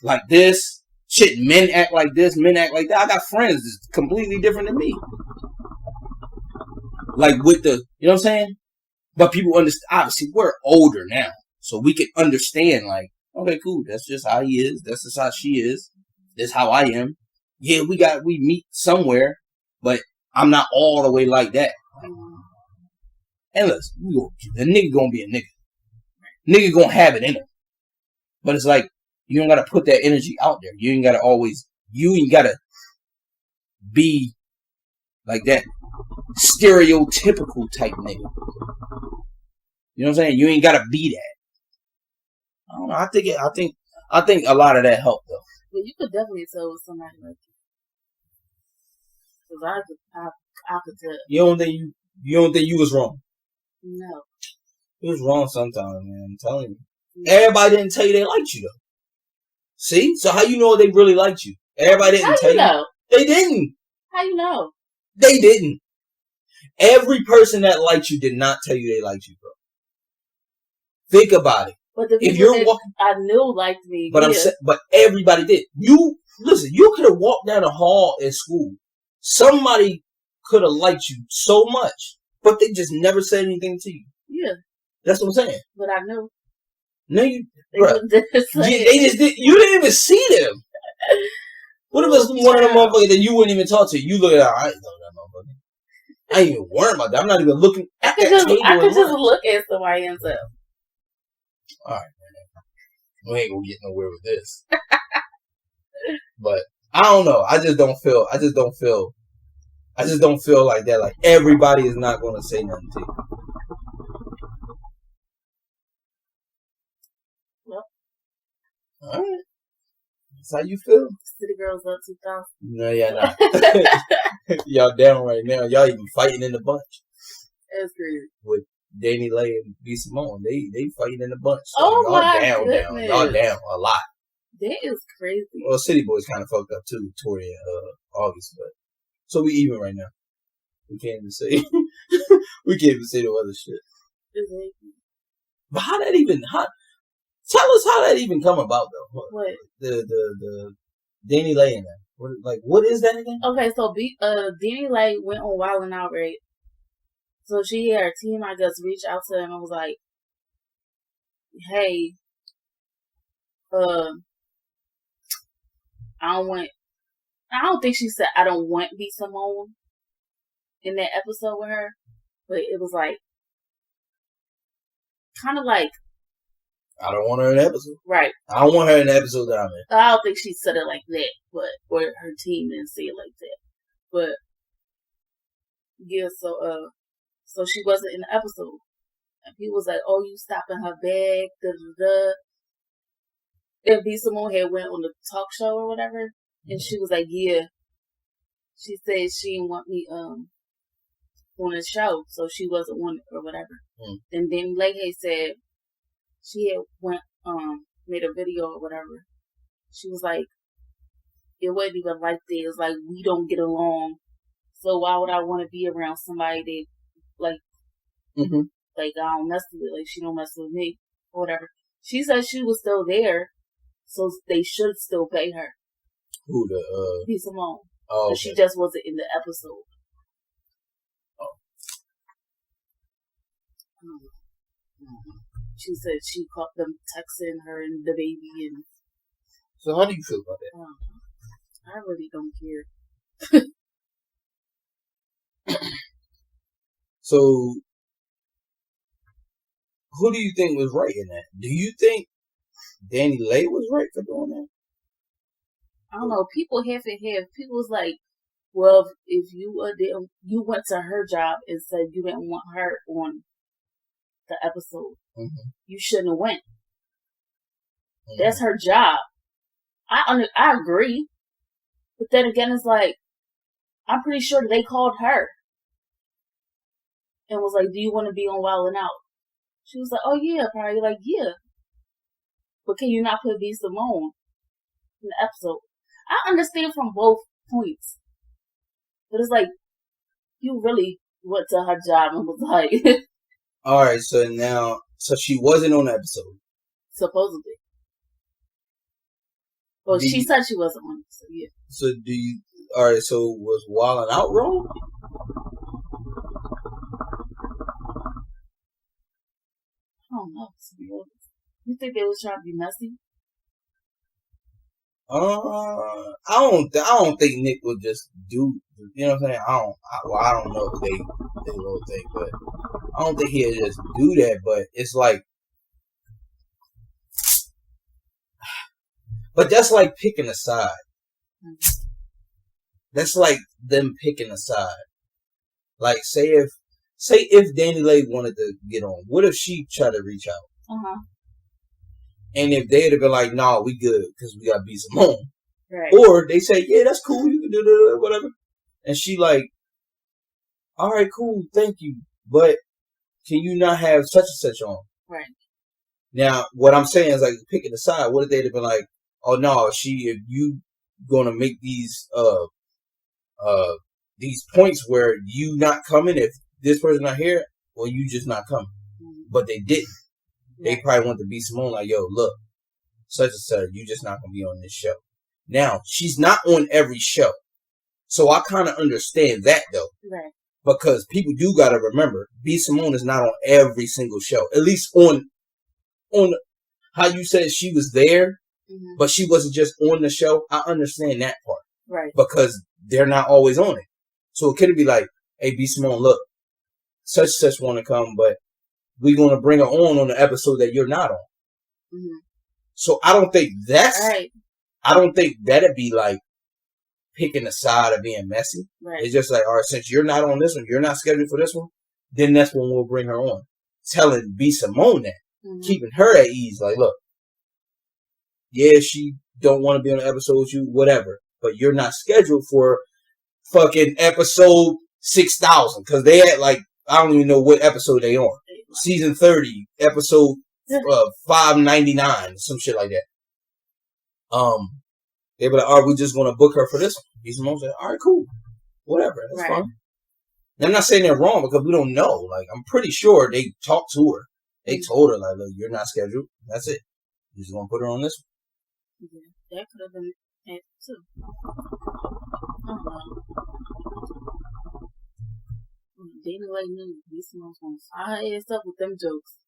Like this. Shit, men act like this, men act like that. I got friends that's completely different than me. Like with the, you know what I'm saying? But people understand, obviously, we're older now. So we can understand, like, okay, cool. That's just how he is. That's just how she is. That's how I am. Yeah, we meet somewhere, but I'm not all the way like that. And listen, the nigga gonna be a nigga. Nigga gonna have it in him. But it's like, you don't gotta put that energy out there. You ain't gotta be like that stereotypical type nigga. You know what I'm saying? You ain't gotta be that. I don't know. I think a lot of that helped though. But you could definitely tell with somebody like you. Cause I could tell. You don't think you was wrong? No. You was wrong sometimes, man. I'm telling you. No. Everybody didn't tell you they liked you though. See? So how you know they really liked you? Everybody didn't tell you. How you know? They didn't. How you know? They didn't. Every person that liked you did not tell you they liked you, bro. Think about it. But the people I knew liked me. But but everybody did. You could have walked down the hall at school. Somebody could have liked you so much, but they just never said anything to you. Yeah. That's what I'm saying. But I knew. No, they just did. You didn't even see them. What if it's one of them motherfuckers that you wouldn't even talk to? You look at, I ain't know that motherfucker. I ain't even worried about that. I'm not even looking at that table. I could just look at somebody and say, all right, man. We ain't gonna get nowhere with this. But I don't know. I just don't feel like that. Like, everybody is not gonna say nothing to you. All right. That's how you feel? City Girls Up 2000. No, y'all not. Y'all down right now. Y'all even fighting in the bunch. That's crazy. With Dani, Leigh, and Simone. They fighting in the bunch. So oh, y'all my down. Y'all down a lot. That is crazy. Well, City Boys kind of fucked up too toward August, but so we even right now. We can't even say no other shit. Exactly. But tell us how that even come about though. What? The Dani, Leigh and that. What is that again? Okay, so Dani, Leigh went on Wild 'N Out, right? So she had her team, I guess, reach out to them and was like, hey, I don't think she said I don't want B Simone, in that episode with her, but it was like kind of like I don't want her in the episode. Right. I don't want her in the episode that I'm in. I don't think she said it like that, but or her team didn't say it like that. But yeah, so she wasn't in the episode. And people was like, "Oh, you stopping her bag?" Da da da. And B Simone had went on the talk show or whatever, and she was like, "Yeah." She said she didn't want me on the show, so she wasn't on it or whatever. And then Leigh said she had went made a video or whatever. She was like, it wasn't even like that. It's like we don't get along, so why would I want to be around somebody that like like I don't mess with, like she don't mess with me or whatever. She said she was still there, so they should still pay her. Who the B Simone. Oh, but okay. she just wasn't in the episode. Oh. She said she caught them texting her and the baby. And so how do you feel about that? I really don't care. So who do you think was right in that? Do you think Dani Leigh was right for doing that? I don't know. People half and half. People was like, well, if you went to her job and said you didn't want her on the episode, you shouldn't have went. That's her job. I agree, but then again, it's like I'm pretty sure they called her and was like, "Do you want to be on Wild 'N Out?" She was like, "Oh yeah, probably." Like, yeah, but can you not put B Simone in the episode? I understand from both points, but it's like you really went to her job and was like, all right, so she wasn't on the episode. Supposedly. Well, she said she wasn't on it, so yeah. So alright, so was Wild 'N Out wrong? I don't know, to be honest. You think they was trying to be messy? I don't think Nick would just do, you know what I'm saying? I don't know if they will think, but I don't think he'll just do that, but it's like, but that's like picking a side. That's like them picking a side. Like, say if Dani Leigh wanted to get on, what if she tried to reach out? And if they'd have been like, "Nah, we good because we got B Simone," right? Or they say, "Yeah, that's cool, you can do whatever," and she like, "All right, cool, thank you, but can you not have such and such on?" Right. Now, what I'm saying is like picking a side. What if they'd have been like, "Oh no, if you gonna make these points where you not coming, if this person not here, well, you just not coming," but they didn't. They probably want to be Simone like, "Yo, look, such and such, you just not going to be on this show." Now, she's not on every show. So I kind of understand that, though. Right. Because people do got to remember, B Simone is not on every single show. At least on how you said she was there, but she wasn't just on the show. I understand that part. Right. Because they're not always on it. So it could be like, "Hey, B Simone, look, such and such want to come, but we're going to bring her on the episode that you're not on." So I don't think I don't think that'd be like picking a side of being messy. Right. It's just like, all right, since you're not on this one, you're not scheduled for this one, then that's when we'll bring her on. Telling B Simone that, keeping her at ease. Like, look, yeah, she don't want to be on the episode with you, whatever, but you're not scheduled for fucking episode 6,000 because they had like, I don't even know what episode they on. Season 30, episode 599, some shit like that. They were like, "Are we just gonna book her for this one?" B Simone said, "All right, cool, whatever, that's fine." And I'm not saying they're wrong because we don't know. Like, I'm pretty sure they talked to her. They told her like, "Look, you're not scheduled. That's it. You're just gonna put her on this one." Yeah, that could have been it too. I don't know. Dani Leigh knew B Simone's gonna fire her ass up with them jokes.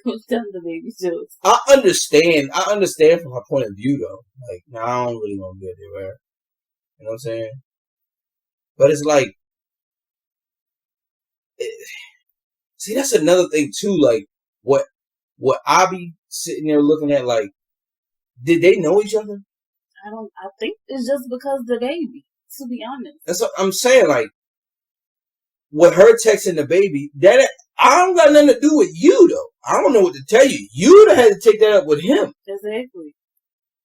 With them the baby jokes. I understand from her point of view though. Like, I don't really want to be there. You know what I'm saying? But it's like, See, that's another thing too. Like what I be sitting there looking at, like, did they know each other? I think it's just because the baby, to be honest. That's what I'm saying. Like, with her texting the baby, that I don't got nothing to do with you, though. I don't know what to tell you. You'd have had to take that up with him. Exactly.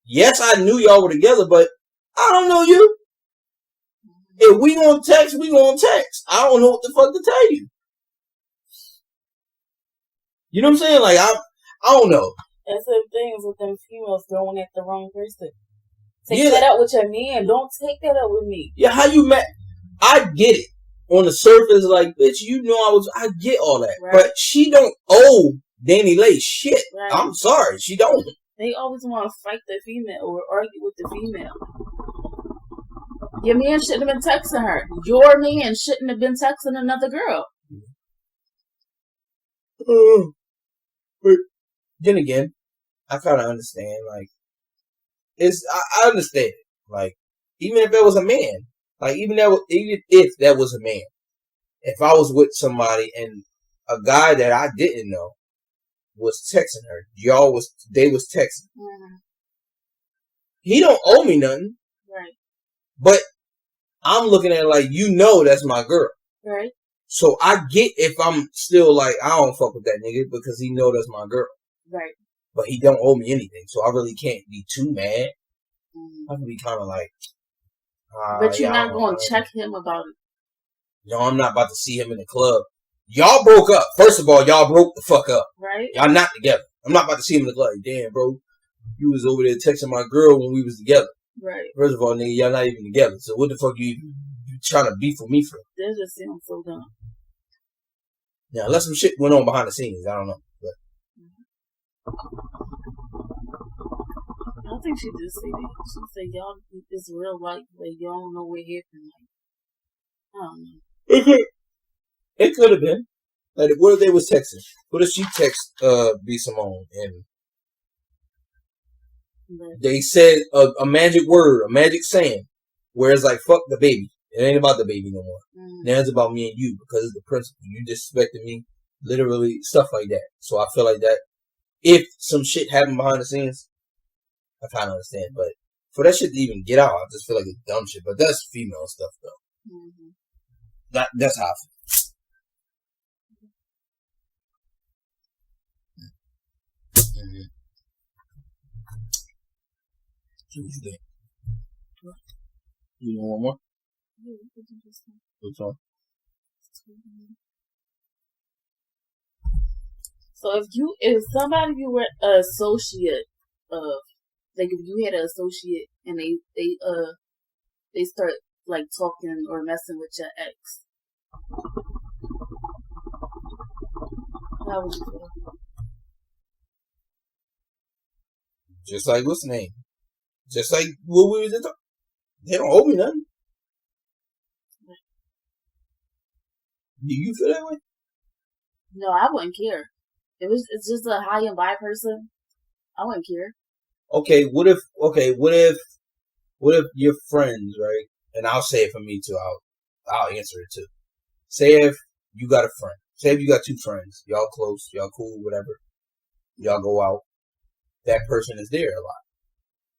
Yes, I knew y'all were together, but I don't know you. If we gonna text, we gonna text. I don't know what the fuck to tell you. You know what I'm saying? Like, I don't know. That's the things with them females throwing at the wrong person. Take that up with your man. Don't take that up with me. Yeah, how you met? I get it. On the surface, like, bitch, you know I get all that. Right. But she don't owe Dani Leigh shit. Right. I'm sorry, she don't. They always want to fight the female or argue with the female. Your man shouldn't have been texting her. Your man shouldn't have been texting another girl. But then again, I kind of understand. Like, I understand it. Like, even if that was a man, like even if that was a man, if I was with somebody and a guy that I didn't know was texting her, they was texting. Mm-hmm. He don't owe me nothing, right? But I'm looking at it like, you know, that's my girl, right? So I get if I'm still like, I don't fuck with that nigga because he know that's my girl, right? But he don't owe me anything, so I really can't be too mad. I can be kind of like, but you're not going to check him about it. No, I'm not about to see him in the club. Y'all broke up. First of all, y'all broke the fuck up. Right. Y'all not together. I'm not about to see him in the club. Damn, bro. You was over there texting my girl when we was together. Right. First of all, nigga, y'all not even together. So what the fuck you trying to beef with me for? That just sounds so dumb. Yeah, unless some shit went on behind the scenes. I don't know. But. I think she did say that. She said, y'all, it's real life. Like, y'all don't know what happened. Like, I don't know. It could have been. Like, what if they was texting? What if she text B Simone and they said a magic word, a magic saying, where it's like, fuck the baby. It ain't about the baby no more. Now it's about me and you because it's the principle. You disrespected me, literally, stuff like that. So I feel like that if some shit happened behind the scenes, I kind of understand. But for that shit to even get out, I just feel like it's dumb shit. But that's female stuff, though. Mm-hmm. That's how I feel. Mm-hmm. What you think? You want one more? Yeah, we could do this one. Which one? So if somebody you were an associate of, like if you had an associate and they start like talking or messing with your ex, how would you feel? Just like what's the name? Just like what we was talking. They don't owe me nothing. Do you feel that way? No, I wouldn't care. It's just a high and by person, I wouldn't care. Okay, what if your friends, right? And I'll say it for me too. I'll answer it too. Say if you got a friend. Say if you got two friends. Y'all close, y'all cool, whatever. Y'all go out. That person is there a lot.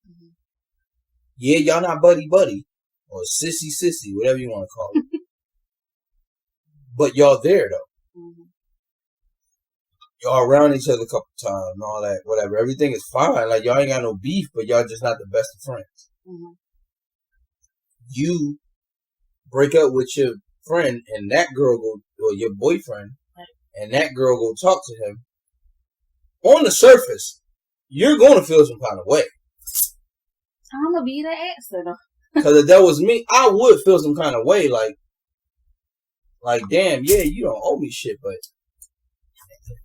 Mm-hmm. Yeah, y'all not buddy or sissy, whatever you want to call it. But y'all there though. Mm-hmm. Y'all around each other a couple times and all that, whatever. Everything is fine. Like y'all ain't got no beef, but y'all just not the best of friends. Mm-hmm. You break up with your friend and that girl or your boyfriend, right, and that girl go talk to him. On the surface, you're going to feel some kind of way. I'm gonna be the answer though. Because if that was me, I would feel some kind of way. Like, damn, yeah, you don't owe me shit, but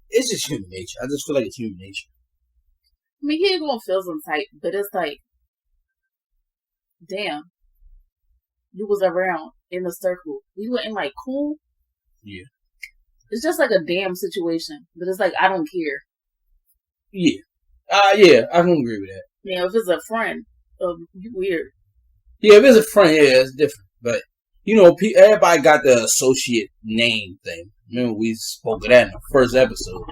it's just human nature. I just feel like it's human nature. I mean, he's gonna feel some type, but it's like, damn, you was around in the circle. We were in like cool. Yeah. It's just like a damn situation, but it's like I don't care. Yeah. Yeah, I can agree with that. Yeah, if it's a friend, you weird. Yeah, if it's a friend, yeah, it's different. But, you know, everybody got the associate name thing. Remember, we spoke of that in the first episode.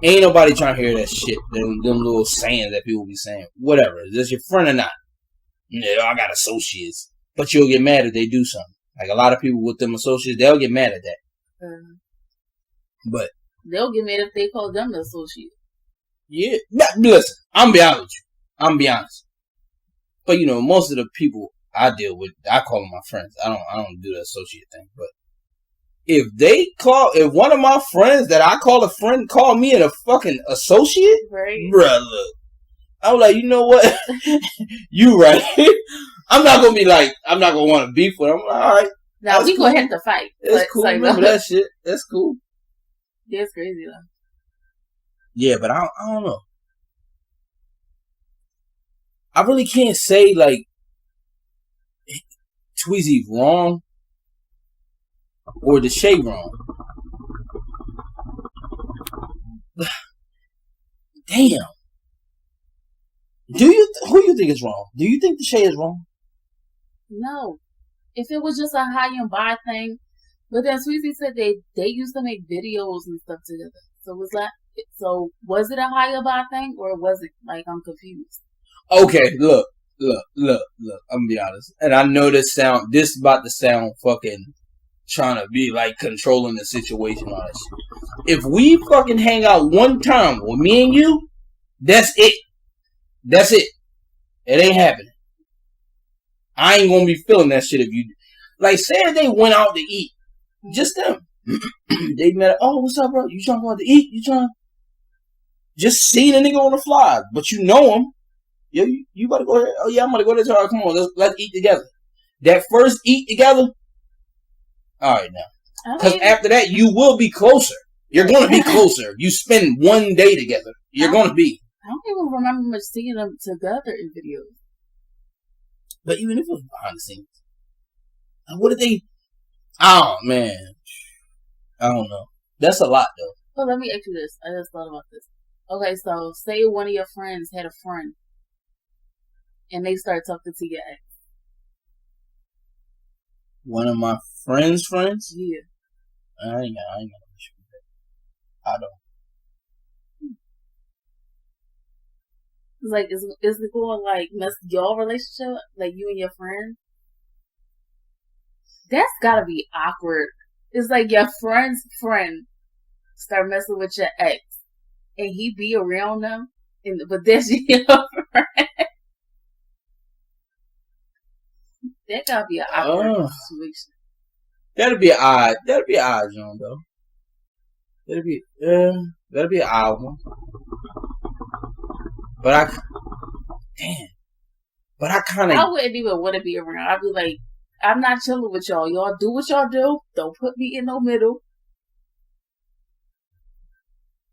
Ain't nobody trying to hear that shit. Them little sayings that people be saying. Whatever. Is this your friend or not? I got associates. But you'll get mad if they do something. Like a lot of people with them associates, they'll get mad at that. But they'll get mad if they call them the associate. Yeah. Listen, I'm be honest with you. I'm be honest. But most of the people I deal with, I call them my friends. I don't do the associate thing. But if one of my friends that I call a friend call me a fucking associate, right? Bruh, look. I'm like, you know what? You right. I'm not gonna want to beef with him. All right. Now we gonna have to fight. It's cool. Remember that shit. That's cool. Yeah, it's crazy though. Yeah, but I don't know. I really can't say like Tweezy wrong or Deshae wrong. Damn. Who you think is wrong? Do you think Deshae is wrong? No. If it was just a high and buy thing, but then Sweezy said they used to make videos and stuff together. So was it a high and buy thing or was it like I'm confused? Okay, look. I'm gonna be honest. And I know this about to sound fucking trying to be like controlling the situation on this shit. If we fucking hang out one time with me and you, that's it. That's it. It ain't happening. I ain't gonna be feeling that shit if you like say if they went out to eat. Just them. They met, oh, what's up, bro? You trying to go out to eat? You trying just seeing a nigga on the fly, but you know him. Yo, you about to go there? Oh yeah, I'm gonna go there. All right, come on, let's eat together. That first eat together. All right now, because after that you will be closer. You're gonna be closer. You spend one day together. You're gonna be. I don't even remember much seeing them together in videos. But even if it was behind the scenes, what did they? Oh man, I don't know. That's a lot though. Well, let me ask you this. I just thought about this. Okay, so say one of your friends had a friend, and they start talking to your ex. One of my friends? Yeah. I ain't got an issue with that. I don't. It's like, is it going like mess your relationship, like you and your friend? That's gotta be awkward. It's like your friend's friend start messing with your ex, and he be around them, but that's your friend. That gotta be an awkward situation. That'd be odd. That'd be odd, John. Though. That'd be an odd one. But I kind of. I wouldn't even want to be around. I'd be like, I'm not chilling with y'all. Y'all do what y'all do. Don't put me in no middle.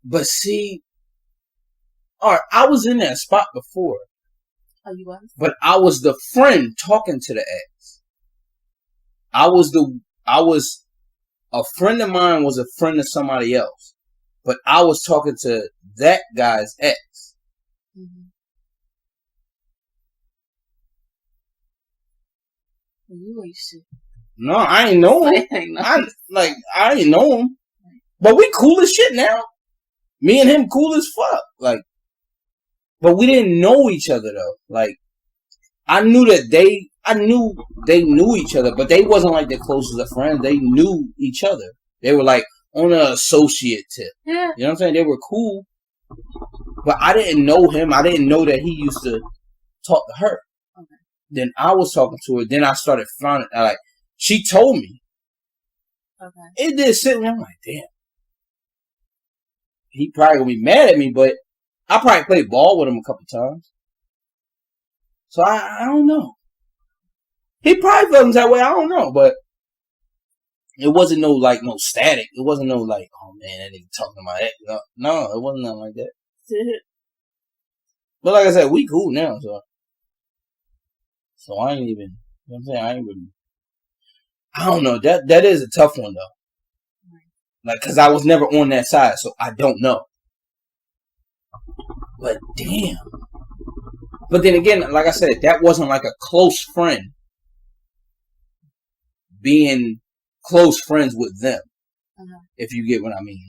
But see, alright, I was in that spot before. Oh, you was? But I was the friend talking to the ex. A friend of mine was a friend of somebody else. But I was talking to that guy's ex. Mm-hmm. You ain't shit. No, I ain't know him. I ain't know him. But we cool as shit now. Me and him cool as fuck. Like, but we didn't know each other though. Like, I knew they knew each other, but they wasn't like the closest of friends. They knew each other. They were like on an associate tip. Yeah. You know what I'm saying? They were cool. But I didn't know him. I didn't know that he used to talk to her. Okay. Then I was talking to her. Then I started finding like she told me. Okay. It did sit with me. I'm like, damn. He probably gonna be mad at me, but I probably played ball with him a couple times. So I don't know. He probably felt that way. I don't know, but it wasn't no static. It wasn't no like, oh man, that nigga talking to my ex. No, it wasn't nothing like that. But like I said, we cool now, so I ain't even. You know what I'm saying? I ain't really. I don't know. That is a tough one though. Like, cause I was never on that side, so I don't know. But damn. But then again, like I said, that wasn't like a close friend being close friends with them. If you get what I mean.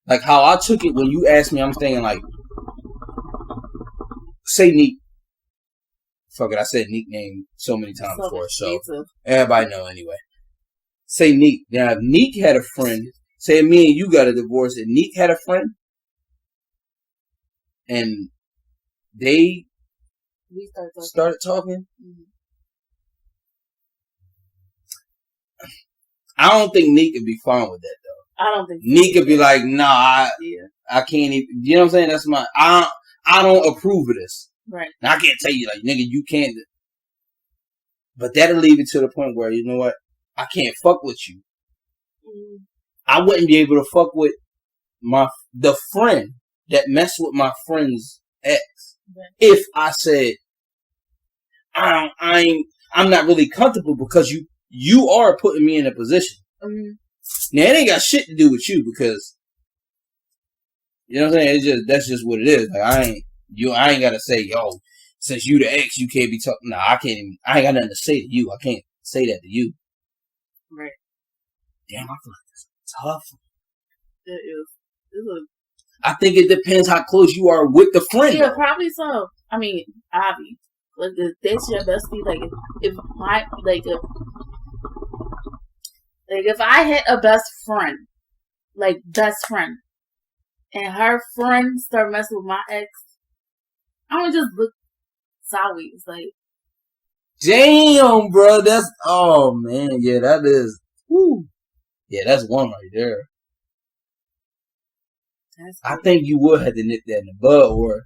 Like how I took it when you asked me, I'm thinking like, say Neek. Fuck it, I said Neek name so many times before, so everybody know anyway. Say Neek. Now, if Neek had a friend, say me and you got a divorce, and Neek had a friend, and we started talking. Mm-hmm. I don't think Neek would be fine with that, though. I don't think Neek would be like, nah, I can't even, you know what I'm saying? That's I don't approve of this. Right. Now, I can't tell you, like, nigga, you can't. But that'll leave it to the point where, you know what? I can't fuck with you. Mm. I wouldn't be able to fuck with the friend that messed with my friend's ex. Right. If I said, I'm not really comfortable because you are putting me in a position. Mm-hmm. Now, it ain't got shit to do with you because, you know what I'm saying? That's just what it is. Like, I ain't gotta say, yo, since you the ex, you can't be talking. Nah, I ain't got nothing to say to you. I can't say that to you. Right. Damn, I feel like it's tough. It is. I think it depends how close you are with the friend. Yeah, probably so. I mean, obviously. Like, if that's your bestie, if I had a best friend, and her friend start messing with my ex, I would just look sideways, like. Damn, bro, oh man, yeah, that is, whoo. Yeah, that's one right there. I think you would have to nip that in the bud or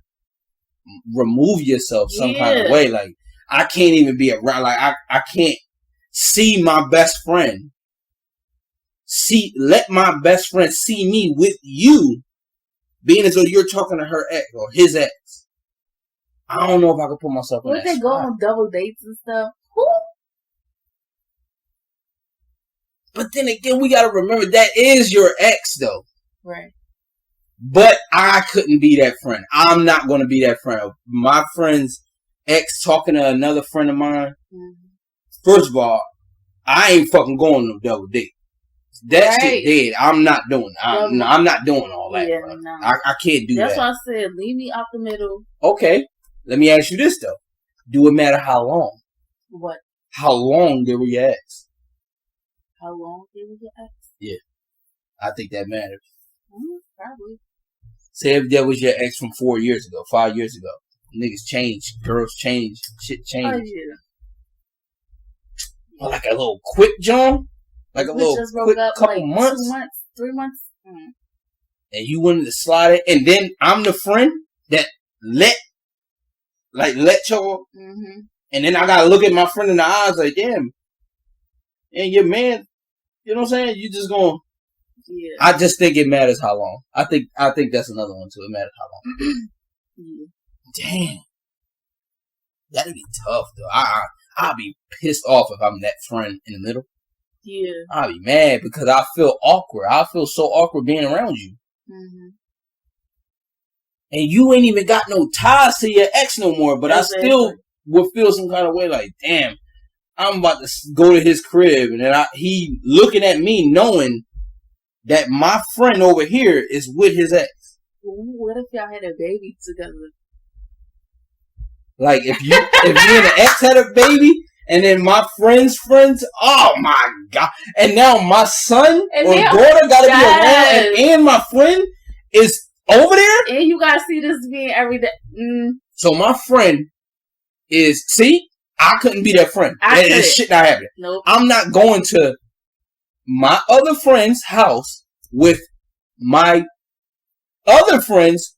remove yourself some kind of way. Like, I can't even be around, like, I can't see my best friend. Let my best friend see me with you, being as though you're talking to her ex or his ex. I don't know if I could put myself in that spot. Would they go on double dates and stuff? Woo! But then again, we gotta remember that is your ex, though. Right. But I couldn't be that friend. I'm not gonna be that friend. My friend's ex talking to another friend of mine. Mm-hmm. First of all, I ain't fucking going no double date. That shit dead. I'm not doing. I'm not doing all that. Yeah, no. I can't do that. That's why I said leave me out the middle. Okay. Let me ask you this though. Do it matter how long? What? How long they were your ex? How long they were your ex? Yeah. I think that matters. Probably. Say if that was your ex from 4 years ago, 5 years ago. Niggas change. Girls change. Shit change. Oh, yeah. Well, like a little quick, John? Like a little quick couple months? 2 months, 3 months. And you wanted to slide it. And then I'm the friend that let y'all. Mm-hmm. And then I gotta look at my friend in the eyes like, damn. And your man, you know what I'm saying? You just gonna. Yeah. I just think it matters how long. I think that's another one too. It matters how long. Yeah. Damn. That'd be tough though. I'll be pissed off if I'm that friend in the middle. Yeah. I'll be mad because I feel awkward. I feel so awkward being around you. Mm-hmm. And you ain't even got no ties to your ex no more, but exactly. I still would feel some kind of way like, damn, I'm about to go to his crib and then he looking at me knowing that my friend over here is with his ex. What if y'all had a baby together? Like if you and the ex had a baby and then my friends, oh my God. And now my son or daughter gotta be around and my friend is over there? And you gotta see this being every day. Mm. So my friend is, I couldn't be that friend. That shit not happening. Nope. I'm not going to my other friend's house with my other friend's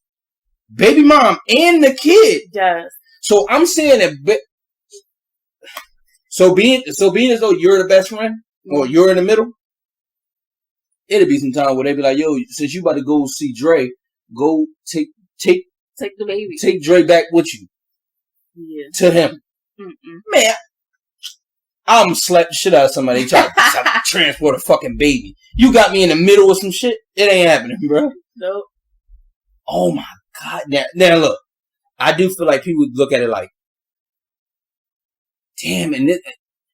baby mom and the kid. Yes. So I'm saying that. So being as though you're the best friend or you're in the middle, it'll be some time where they be like, yo, since you about to go see Dre, go take the baby. Take Dre back with you. Yeah. To him. Mm-mm. Man, I'm slap the shit out of somebody trying to transport a fucking baby. You got me in the middle of some shit. It ain't happening, bro. Nope. Oh my God. Now look, I do feel like people look at it like, damn, and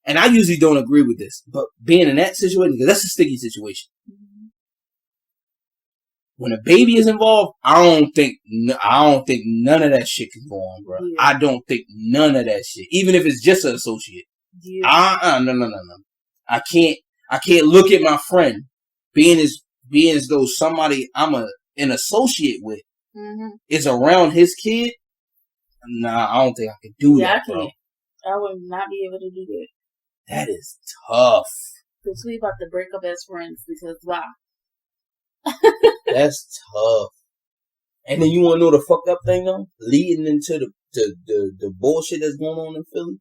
and I usually don't agree with this, but being in that situation, because that's a sticky situation. Mm-hmm. When a baby is involved, I don't think none of that shit can go on, bro. Yeah. I don't think none of that shit, even if it's just an associate. Yeah. No. I can't look at my friend being as though somebody I'm an associate with is around his kid. Nah, I don't think I could do that, bro. I would not be able to do that. That is tough. Because we about to break up as friends because wow. That's tough. And then you want to know the fucked up thing though? Leading into the bullshit that's going on in Philly.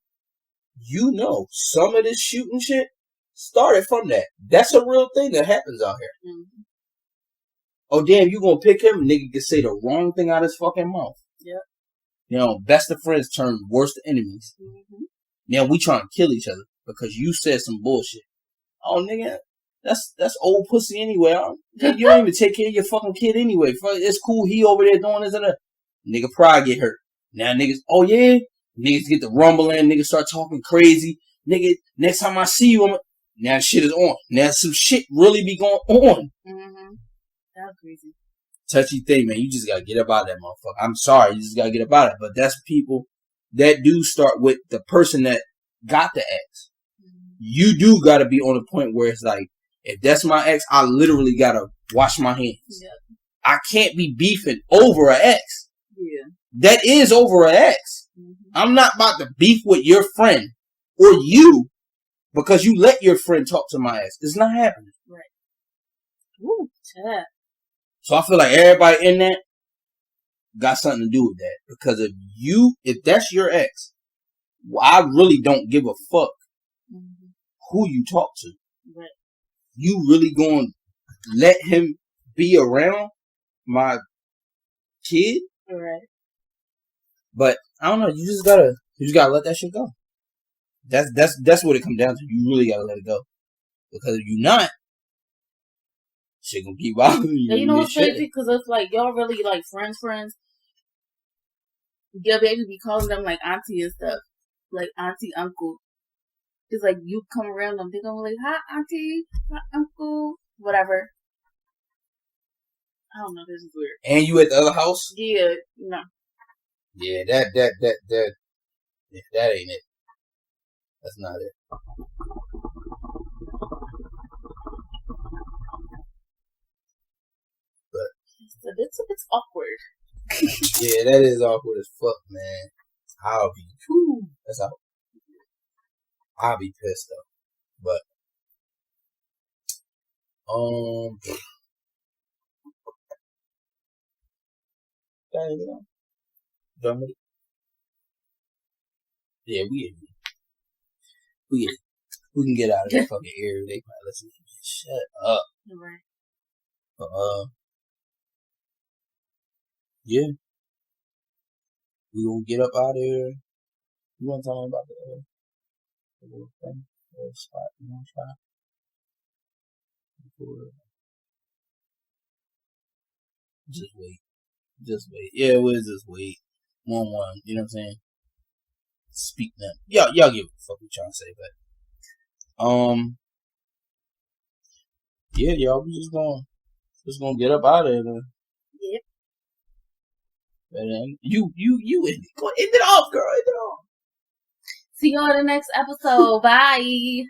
You know, some of this shooting shit started from that. That's a real thing that happens out here. Mm-hmm. Oh damn, you gonna pick him? Nigga can say the wrong thing out of his fucking mouth. Yep. You know, best of friends turn worst enemies. Mm-hmm. Now we trying to kill each other because you said some bullshit. Oh nigga, that's old pussy anyway. You don't even take care of your fucking kid anyway. It's cool. He over there doing this and that. Nigga pride get hurt. Now niggas, oh yeah, niggas get the rumbling. Niggas start talking crazy. Nigga, next time I see you, now shit is on. Now some shit really be going on. Mm-hmm. That's crazy. Touchy thing, man. You just gotta get up out of that motherfucker. I'm sorry, you just gotta get up out of it. But that's people that do start with the person that got the ex. Mm-hmm. You do gotta be on a point where it's like, if that's my ex, I literally gotta wash my hands. Yep. I can't be beefing over an ex. Yeah. That is over an ex. Mm-hmm. I'm not about to beef with your friend or you because you let your friend talk to my ex. It's not happening. Right. Ooh, yeah. So I feel like everybody in that got something to do with that. Because if that's your ex, I really don't give a fuck who you talk to. Right. You really gonna let him be around my kid? Right. But I don't know. You just gotta let that shit go. That's what it comes down to. You really gotta let it go. Because if you're not, shit gonna keep bothering you. And you know what's crazy? Because it's like y'all really like friends. Your baby be calling them like auntie and stuff, like auntie, uncle. It's like you come around them, they gonna be like, hi auntie, hi uncle, whatever. I don't know. This is weird. And you at the other house? Yeah, no. Yeah, that ain't it. That's not it. But it's a bit awkward. Yeah, that is awkward as fuck, man. I'll be pissed though. But done with it? Yeah, we can get out of that fucking area. They probably listen to me. Shut up. Right. Yeah. We gonna get up out of here. You wanna tell me about the little thing? The little spot you wanna try? Just wait. Yeah, we'll just wait. 1-1. You know what I'm saying? Speak them. Y'all get what the fuck we trying to say, but yeah, y'all, we just gonna get up out of there. Yep. And then you end it off, girl. End it off. See you on the next episode. Bye.